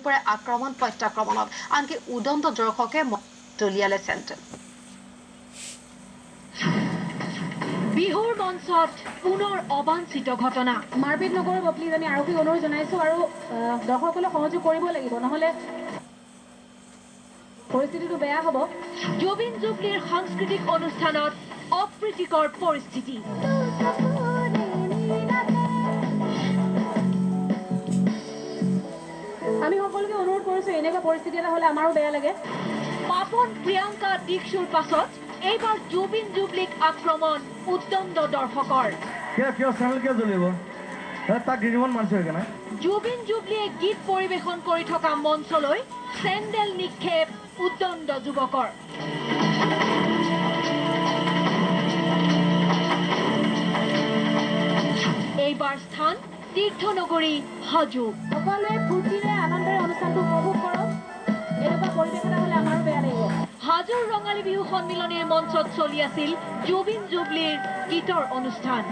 পৰে আক্ৰমণ প্ৰত্যাক্ৰমণত আনকি উদন্ত দৰ্শকে দলিয়ালে চেণ্টেল বিহুৰ মঞ্চত পুনৰ অবাঞ্ছিত ঘটনা মাৰপিট নকৰিব প্লিজ আমি আৰক্ষীক অনুৰোধ জনাইছো আৰু দৰ্শকসকলক সহযোগ কৰিব লাগিব নহলে পৰিস্থিতিটো বেয়া হ'ব জুবিন জুবলিৰ সাংস্কৃতিক অনুষ্ঠানত অপ্ৰীতিকৰ পৰিস্থিতি আমি সকলোকে অনুৰোধ কৰিছো এনেকুৱা পৰিস্থিতি এটা হলে আমাৰো বেয়া লাগে পাপন প্ৰিয়ংকা দীক্ষুৰ পাছত এইবাৰ জুবিন জুবলিক আক্ৰমণ উদ্দণ্ড দৰ্শকৰ কিয় চেনেল কিয় জ্বলিব তাক গিৰিমন মানছে কেনে জুবিন জুবলিয়ে গীত পৰিৱেশন কৰি থকা মঞ্চলৈ চেণ্ডেল নিক্ষেপ উদ্দণ্ড যুৱকৰ এইবাৰ স্থান তীৰ্থনগৰী হাজো সকলোৱে ফূৰ্তিৰে আনন্দৰে অনুষ্ঠানটো উপভোগ কৰক এনেকুৱা পৰিৱেশ এটা হলে আমাৰো বেয়া লাগিব হাজোৰ ৰঙালী বিহু সন্মিলনীৰ মঞ্চত চলি আছিল জুবিন জুবলিৰ গীতৰ অনুষ্ঠান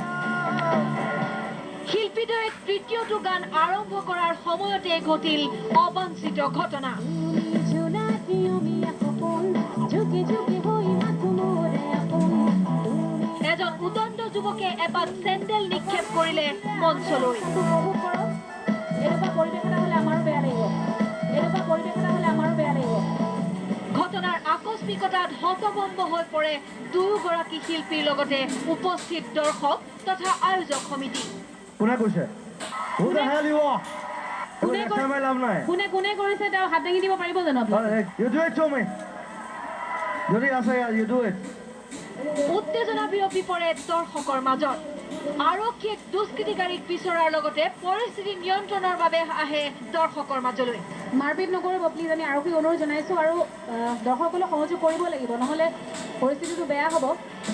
শিল্পীদ্বয়ে তৃতীয়টো গান আৰম্ভ কৰাৰ সময়তে ঘটিল অবাঞ্ছিত ঘটনা এজন উদণ্ড যুৱকে এপাত চেণ্ডেল নিক্ষেপ কৰিলে মঞ্চলৈ উপভোগ কৰক এনেকুৱা পৰিৱেশ এটা হলে আমাৰো বেয়া লাগিব এনেকুৱা পৰিৱেশ এটা হলে আমাৰো বেয়া লাগিব ঘটনাৰ আকস্মিকতাত হতভম্ব হৈ পৰে দুয়োগৰাকী শিল্পীৰ লগতে উপস্থিত দৰ্শক তথা আয়োজক সমিতি কোনে কৈছে কোনে কৰিছে তেওঁ হাত দাঙি দিব পাৰিব জানো যদি আছে উত্তেজনা বিয়পি পৰে দৰ্শকৰ মাজত আৰক্ষীয়ে দুষ্কৃতিকাৰীক বিচৰাৰ লগতে পৰিস্থিতি নিয়ন্ত্ৰণৰ বাবে আহে দৰ্শকৰ মাজলৈ মাৰপিট নকৰিব প্লিজ আমি আৰক্ষীক অনুৰোধ জনাইছো আৰু দৰ্শকসকলক সহযোগ কৰিব লাগিব নহলে পৰিস্থিতিটো বেয়া হ'ব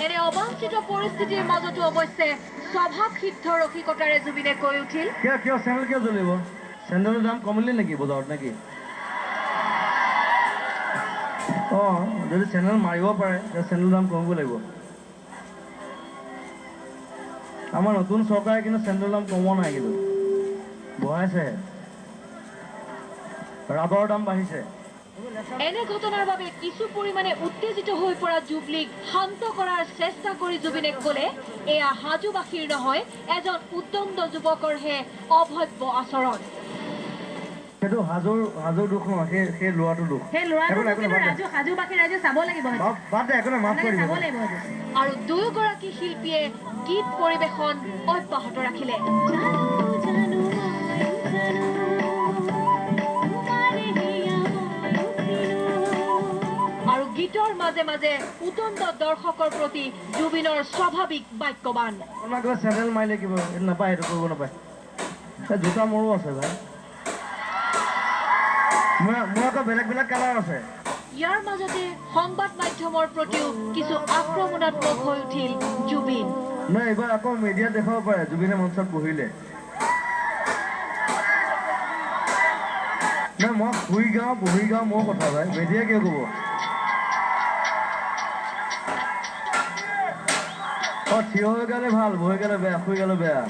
এনে অবাঞ্ছিত পৰিস্থিতিৰ মাজতো অৱশ্যে স্বভাৱ সিদ্ধ ৰসিকতাৰে জুবিনে কৈ উঠিল কিয় চেনেল কিয় জ্বলিব চেণ্ডেলৰ দাম কমিলে নেকি বজাৰত নেকি যদি চেনেল মাৰিব পাৰে চেনেলৰ দাম কমিব লাগিব আমাৰ নতুন চৰকাৰে কিন্তু চেণ্ডেলৰ দাম কমোৱা নাই কিন্তু বঢ়াইছে ৰাবাৰৰ দাম বাঢ়িছে এনে ঘটনাৰ বাবে কিছু পৰিমাণে উত্তেজিত হৈ পৰা জুবলিক শান্ত কৰাৰ চেষ্টা কৰি জুবিনে ক'লে এয়া হাজোবাসীৰ নহয় এজন উদ্দণ্ড যুৱকৰহে অভব্য আচৰণ সেইটো হাজোৰ দুখ নহয় সেই ল'ৰাটোৰ দুখ সেই ল'ৰাটো হাজোবাসী ৰাইজে চাব লাগিব বাদ দে একো নাই মাফ কৰিব চাব লাগিব আৰু দুয়োগৰাকী শিল্পীয়ে গীত পৰিৱেশন অব্যাহত ৰাখিলে আৰু গীতৰ মাজে মাজে উদণ্ড দৰ্শকৰ প্ৰতি জুবিনৰ স্বাভাৱিক বাক্যবান চেনেল মাৰিলে কিবা নাপায় সেইটো কৰিব নাপায় জোতা মোৰো আছে ভাই মোৰ আকৌ বেলেগ কালাৰ আছে ইয়াৰ মাজতে সংবাদ মাধ্যমৰ প্ৰতিও কিছু আক্ৰমণাত্মক হৈ উঠিল জুবিন নাই এইবাৰ আকৌ মিডিয়াত দেখাব পাৰে জুবিনে মঞ্চত বহিলে নাই মই বহি গাওঁ মোৰ কথা ভাই মিডিয়া কিয় ক'ব থিয় হৈ গ'লে ভাল বহি গ'লে বেয়া শুই গ'লে বেয়া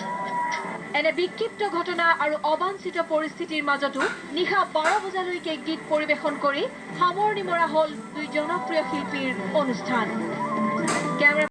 এনে বিক্ষিপ্ত ঘটনা আৰু অবাঞ্ছিত পৰিস্থিতিৰ মাজতো নিশা 12 বজালৈকে গীত পৰিৱেশন কৰি সামৰণি মৰা হ'ল দুই জনপ্ৰিয় শিল্পীৰ অনুষ্ঠান।